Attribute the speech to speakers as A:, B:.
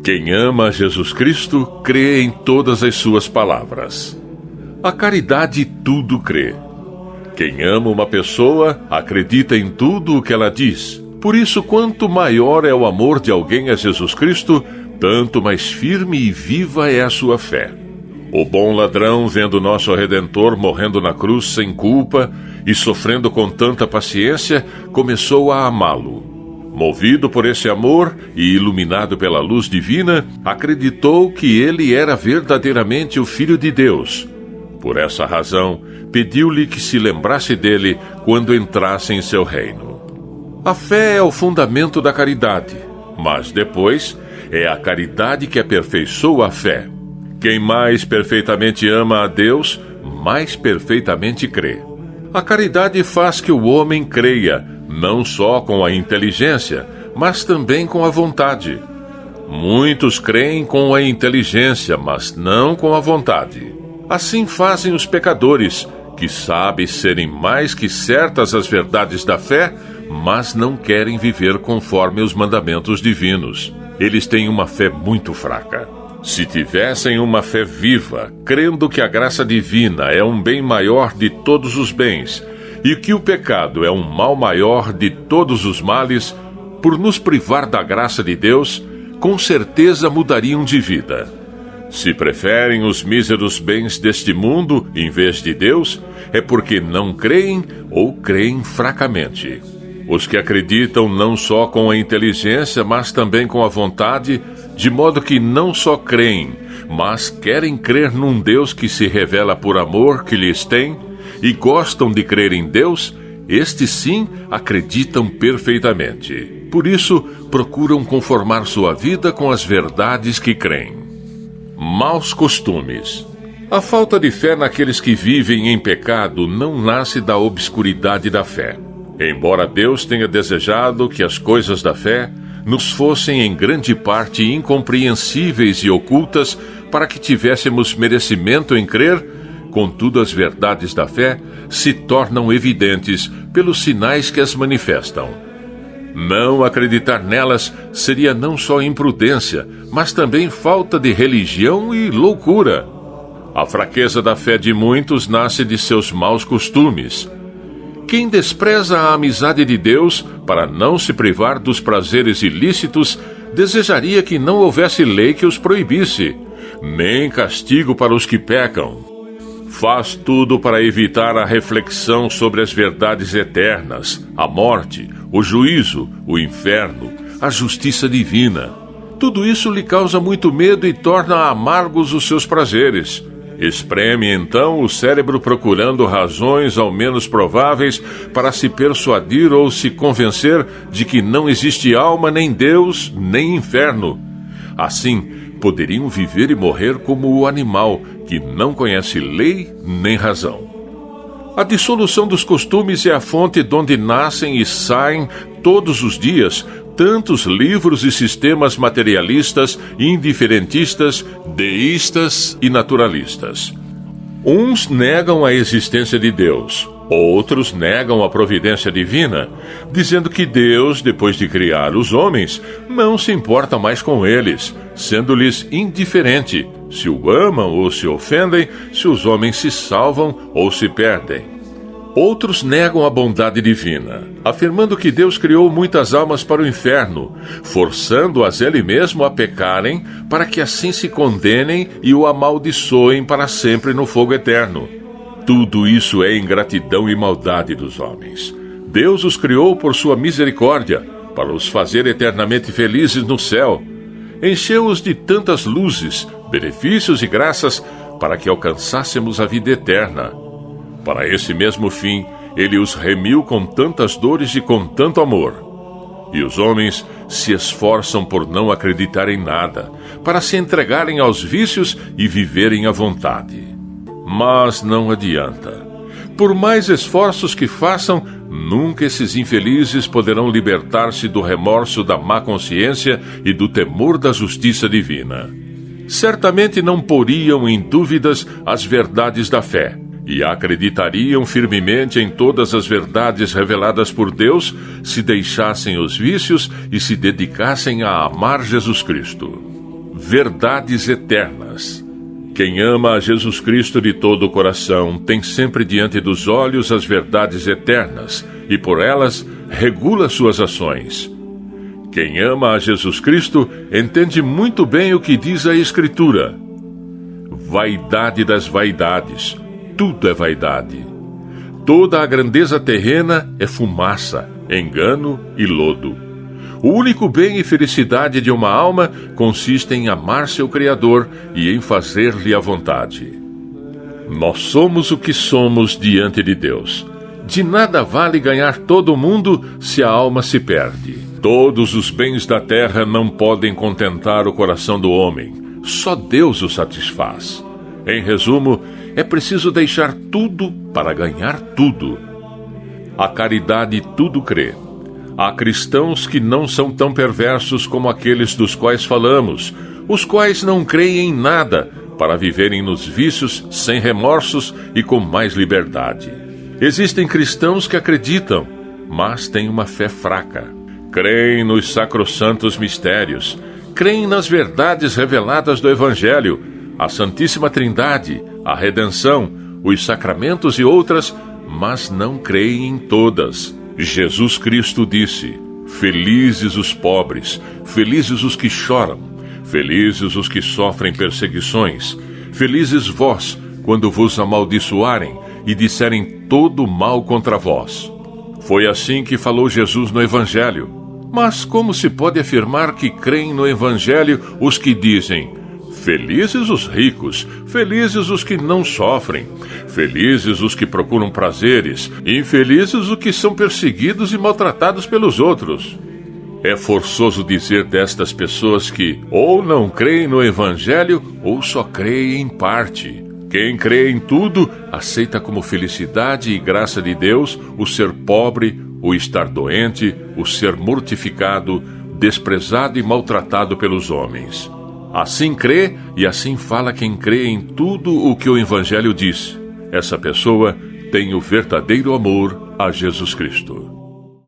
A: Quem ama Jesus Cristo, crê em todas as suas palavras. A caridade tudo crê. Quem ama uma pessoa, acredita em tudo o que ela diz. Por isso, quanto maior é o amor de alguém a Jesus Cristo, tanto mais firme e viva é a sua fé. O bom ladrão, vendo nosso Redentor morrendo na cruz sem culpa e sofrendo com tanta paciência, começou a amá-lo. Movido por esse amor e iluminado pela luz divina, acreditou que ele era verdadeiramente o Filho de Deus. Por essa razão, pediu-lhe que se lembrasse dele quando entrasse em seu reino. A fé é o fundamento da caridade, mas depois é a caridade que aperfeiçoa a fé. Quem mais perfeitamente ama a Deus, mais perfeitamente crê. A caridade faz que o homem creia, não só com a inteligência, mas também com a vontade. Muitos creem com a inteligência, mas não com a vontade. Assim fazem os pecadores, que sabem serem mais que certas as verdades da fé, mas não querem viver conforme os mandamentos divinos. Eles têm uma fé muito fraca. Se tivessem uma fé viva, crendo que a graça divina é um bem maior de todos os bens, e que o pecado é um mal maior de todos os males, por nos privar da graça de Deus, com certeza mudariam de vida. Se preferem os míseros bens deste mundo em vez de Deus, é porque não creem ou creem fracamente. Os que acreditam não só com a inteligência, mas também com a vontade, de modo que não só creem, mas querem crer num Deus que se revela por amor que lhes tem, e gostam de crer em Deus, estes sim acreditam perfeitamente. Por isso, procuram conformar sua vida com as verdades que creem. Maus costumes. A falta de fé naqueles que vivem em pecado não nasce da obscuridade da fé. Embora Deus tenha desejado que as coisas da fé nos fossem em grande parte incompreensíveis e ocultas para que tivéssemos merecimento em crer, contudo as verdades da fé se tornam evidentes pelos sinais que as manifestam. Não acreditar nelas seria não só imprudência, mas também falta de religião e loucura. A fraqueza da fé de muitos nasce de seus maus costumes. Quem despreza a amizade de Deus para não se privar dos prazeres ilícitos, desejaria que não houvesse lei que os proibisse, nem castigo para os que pecam. Faz tudo para evitar a reflexão sobre as verdades eternas, a morte, o juízo, o inferno, a justiça divina. Tudo isso lhe causa muito medo e torna amargos os seus prazeres. Espreme então o cérebro procurando razões ao menos prováveis para se persuadir ou se convencer de que não existe alma, nem Deus, nem inferno. Assim, poderiam viver e morrer como o animal, que não conhece lei nem razão. A dissolução dos costumes é a fonte de onde nascem e saem, todos os dias, tantos livros e sistemas materialistas, indiferentistas, deístas e naturalistas. Uns negam a existência de Deus, outros negam a providência divina, dizendo que Deus, depois de criar os homens, não se importa mais com eles, sendo-lhes indiferente se o amam ou se ofendem, se os homens se salvam ou se perdem. Outros negam a bondade divina, afirmando que Deus criou muitas almas para o inferno, forçando-as ele mesmo a pecarem, para que assim se condenem e o amaldiçoem para sempre no fogo eterno. Tudo isso é ingratidão e maldade dos homens. Deus os criou por sua misericórdia, para os fazer eternamente felizes no céu. Encheu-os de tantas luzes, benefícios e graças, para que alcançássemos a vida eterna. Para esse mesmo fim, ele os remiu com tantas dores e com tanto amor. E os homens se esforçam por não acreditar em nada, para se entregarem aos vícios e viverem à vontade. Mas não adianta. Por mais esforços que façam, nunca esses infelizes poderão libertar-se do remorso da má consciência e do temor da justiça divina. Certamente não poriam em dúvidas as verdades da fé, e acreditariam firmemente em todas as verdades reveladas por Deus se deixassem os vícios e se dedicassem a amar Jesus Cristo. verdades eternas. Quem ama a Jesus Cristo de todo o coração tem sempre diante dos olhos as verdades eternas e por elas regula suas ações. Quem ama a Jesus Cristo entende muito bem o que diz a Escritura. Vaidade das vaidades, tudo é vaidade. Toda a grandeza terrena é fumaça, engano e lodo. O único bem e felicidade de uma alma consiste em amar seu Criador e em fazer-lhe a vontade. Nós somos o que somos diante de Deus. De nada vale ganhar todo o mundo se a alma se perde. Todos os bens da terra não podem contentar o coração do homem. Só Deus o satisfaz. Em resumo, é preciso deixar tudo para ganhar tudo. A caridade tudo crê. Há cristãos que não são tão perversos como aqueles dos quais falamos, os quais não creem em nada para viverem nos vícios sem remorsos e com mais liberdade. Existem cristãos que acreditam, mas têm uma fé fraca. Creem nos sacrossantos mistérios, creem nas verdades reveladas do Evangelho, a Santíssima Trindade, a redenção, os sacramentos e outras, mas não creem em todas. Jesus Cristo disse: felizes os pobres, felizes os que choram, felizes os que sofrem perseguições, felizes vós, quando vos amaldiçoarem e disserem todo mal contra vós. Foi assim que falou Jesus no Evangelho. Mas como se pode afirmar que creem no Evangelho os que dizem: felizes os ricos, felizes os que não sofrem, felizes os que procuram prazeres, infelizes os que são perseguidos e maltratados pelos outros? É forçoso dizer destas pessoas que ou não creem no Evangelho ou só creem em parte. Quem crê em tudo, aceita como felicidade e graça de Deus o ser pobre, o estar doente, o ser mortificado, desprezado e maltratado pelos homens. Assim crê e assim fala quem crê em tudo o que o Evangelho diz. Essa pessoa tem o verdadeiro amor a Jesus Cristo.